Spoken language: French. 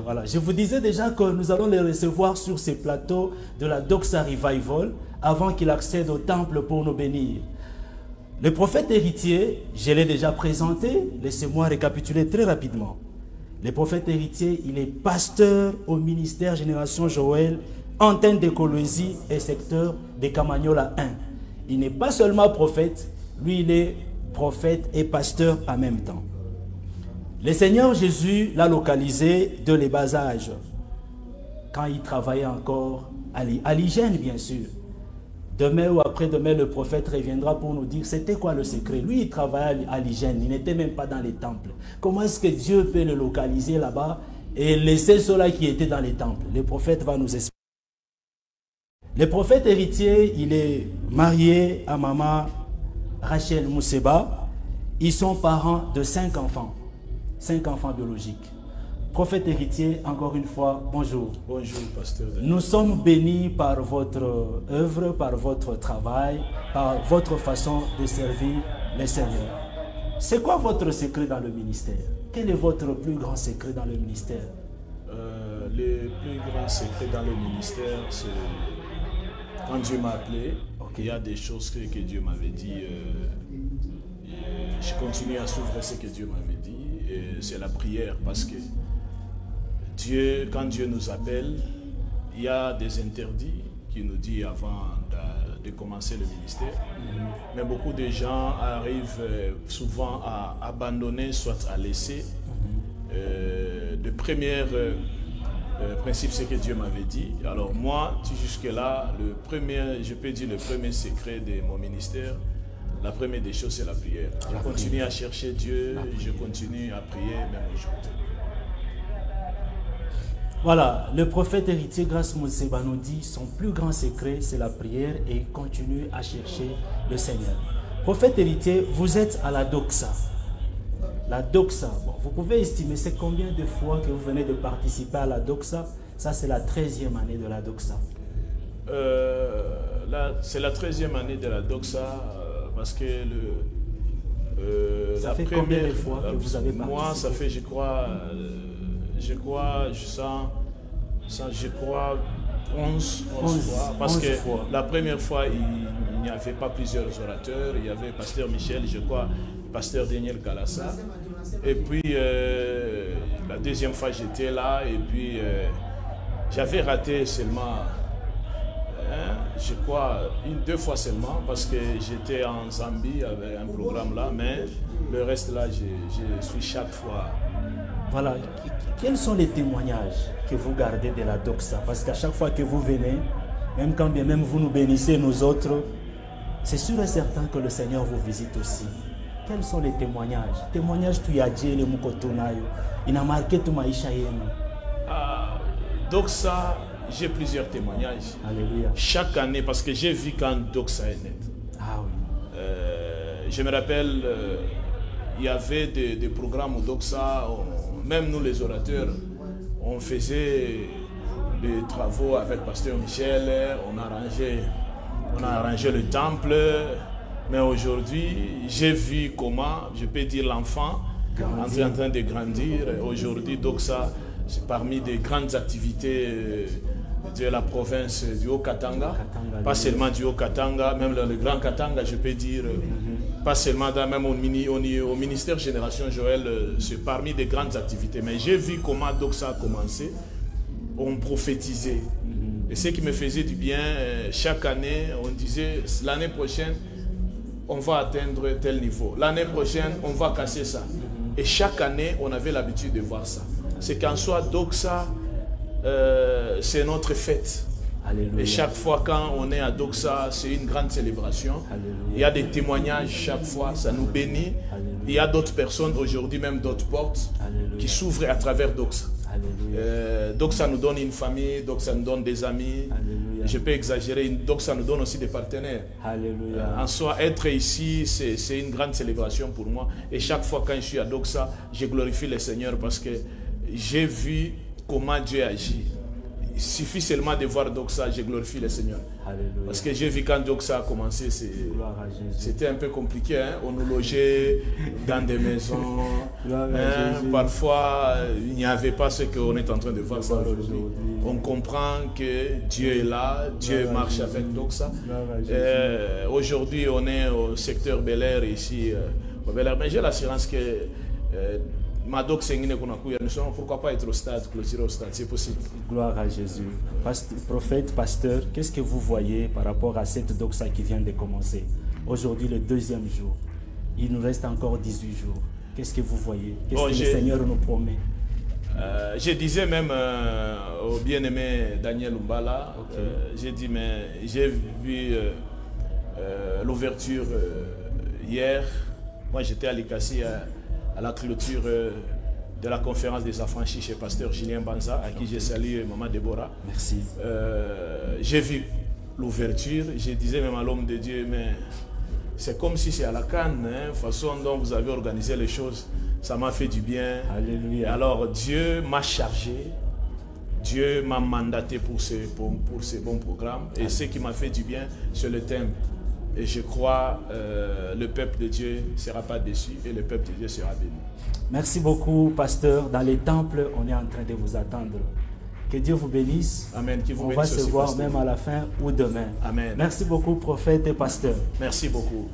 Voilà, je vous disais déjà que nous allons les recevoir sur ces plateaux de la Doxa Revival avant qu'il accède au temple pour nous bénir. Le prophète héritier, je l'ai déjà présenté, laissez-moi récapituler très rapidement. Le prophète héritier, il est pasteur au ministère Génération Joël, antenne de Colosie et secteur de Camagnola 1. Il n'est pas seulement prophète, lui il est prophète et pasteur en même temps. Le Seigneur Jésus l'a localisé de les bas âges, quand il travaillait encore à l'hygiène bien sûr. Demain ou après-demain, le prophète reviendra pour nous dire c'était quoi le secret. Lui, il travaillait à l'hygiène, il n'était même pas dans les temples. Comment est-ce que Dieu peut le localiser là-bas et laisser ceux-là qui étaient dans les temples? Le prophète va nous expliquer. Le prophète héritier, il est marié à maman Rachel Mousseba. Ils sont parents de 5 enfants. 5 enfants biologiques. Prophète héritier, encore une fois, bonjour. Bonjour, pasteur. Nous sommes bénis par votre œuvre, par votre travail, par votre façon de servir le Seigneur. C'est quoi votre secret dans le ministère? Quel est votre plus grand secret dans le ministère? Le plus grand secret dans le ministère, c'est quand Dieu m'a appelé, il y a des choses que Dieu m'avait dit. Je continue à suivre ce que Dieu m'avait dit. C'est la prière parce que quand Dieu nous appelle, il y a des interdits qu'il nous dit avant de commencer le ministère. Mais beaucoup de gens arrivent souvent à abandonner, soit à laisser. Le premier principe, c'est que Dieu m'avait dit. Alors moi, jusque-là, je peux dire le premier secret de mon ministère, la première des choses, c'est la prière. Je continue à chercher Dieu, je continue à prier même aujourd'hui. Voilà, le prophète héritier Grace Mousseba nous dit son plus grand secret, c'est la prière et il continue à chercher le Seigneur. Prophète héritier, vous êtes à la Doxa. La Doxa, bon, vous pouvez estimer c'est combien de fois que vous venez de participer à la Doxa? Ça, c'est la 13e année de la Doxa. C'est la 13e année de la Doxa parce que ça fait combien de fois que vous avez participé? Moi, ça fait, je crois 11 fois. Parce que la première fois, il n'y avait pas plusieurs orateurs. Il y avait pasteur Michel, je crois, pasteur Daniel Galassa. Et puis, la deuxième fois, j'étais là. Et puis, j'avais raté seulement, je crois, 2 fois seulement. Parce que j'étais en Zambie avec un programme là. Mais le reste là, je suis chaque fois. Voilà, quels sont les témoignages que vous gardez de la Doxa? Parce qu'à chaque fois que vous venez, même quand bien même vous nous bénissez, nous autres, c'est sûr et certain que le Seigneur vous visite aussi. Quels sont les témoignages? Témoignages tu yadje le mukotonayo. Il a marqué tout maïcha yenu. Doxa, j'ai plusieurs témoignages. Alléluia. Chaque année, parce que j'ai vu quand Doxa est net. Ah oui. Je me rappelle, il y avait des programmes au Doxa. Même nous les orateurs, on faisait des travaux avec pasteur Michel, on a arrangé le temple, mais aujourd'hui, j'ai vu comment, je peux dire l'enfant, en train de grandir. Aujourd'hui, Doxa, c'est parmi des grandes activités de la province du Haut-Katanga, pas seulement du Haut-Katanga, même le Grand Katanga, je peux dire. Pas seulement même au ministère Génération Joël, c'est parmi des grandes activités. Mais j'ai vu comment Doxa a commencé. On prophétisait. Et ce qui me faisait du bien, chaque année, on disait, l'année prochaine, on va atteindre tel niveau. L'année prochaine, on va casser ça. Et chaque année, on avait l'habitude de voir ça. C'est qu'en soi, Doxa, c'est notre fête. Alléluia. Et chaque fois quand on est à Doxa, c'est une grande célébration. Alléluia. Il y a des témoignages chaque fois, ça nous bénit. Alléluia. Il y a d'autres personnes aujourd'hui, même d'autres portes, Alléluia, qui s'ouvrent à travers Doxa. Doxa nous donne une famille, Doxa nous donne des amis. Alléluia. Je peux exagérer, Doxa nous donne aussi des partenaires. En soi, être ici, c'est une grande célébration pour moi. Et chaque fois quand je suis à Doxa, je glorifie le Seigneur parce que j'ai vu comment Dieu agit. il suffit seulement de voir Doxa, je glorifie le Seigneur. Alléluia. Parce que j'ai vu quand Doxa a commencé, Gloire à Jésus. c'était un peu compliqué. Hein? On nous logeait dans des maisons. Gloire à Jésus. Parfois, il n'y avait pas ce qu'on est en train de voir ça aujourd'hui. Aujourd'hui. On comprend que Dieu est là, Dieu Gloire à marche Jésus. avec Doxa. Gloire à Jésus. Aujourd'hui, on est au secteur Bel Air ici. Au Bel Air. Mais j'ai l'assurance que Madok Sengine Konakuya, nous sommes pourquoi pas être au stade, clôturer au stade, c'est possible. Gloire à Jésus. Prophète, pasteur, qu'est-ce que vous voyez par rapport à cette doxa qui vient de commencer? Aujourd'hui, le deuxième jour. Il nous reste encore 18 jours. Qu'est-ce que vous voyez? Qu'est-ce que le Seigneur nous promet? Je disais même au bien-aimé Daniel Umbala, j'ai dit, mais j'ai vu l'ouverture hier. Moi, j'étais à Likasi à la clôture de la conférence des affranchis chez pasteur Julien Banza, à qui j'ai salué Maman Déborah. Merci. J'ai vu l'ouverture, je disais même à l'homme de Dieu, mais c'est comme si c'est à la canne, hein, façon dont vous avez organisé les choses, ça m'a fait du bien. Alléluia. Alors Dieu m'a chargé, Dieu m'a mandaté pour ces bons programmes, et ce qui m'a fait du bien, c'est le thème. Et je crois le peuple de Dieu ne sera pas déçu et le peuple de Dieu sera béni. Merci beaucoup, pasteur. Dans les temples, on est en train de vous attendre. Que Dieu vous bénisse. Amen. Qui vous On va bénisse se aussi, voir pasteur. même à la fin ou demain. Amen. Merci beaucoup, prophète et pasteur. Merci beaucoup.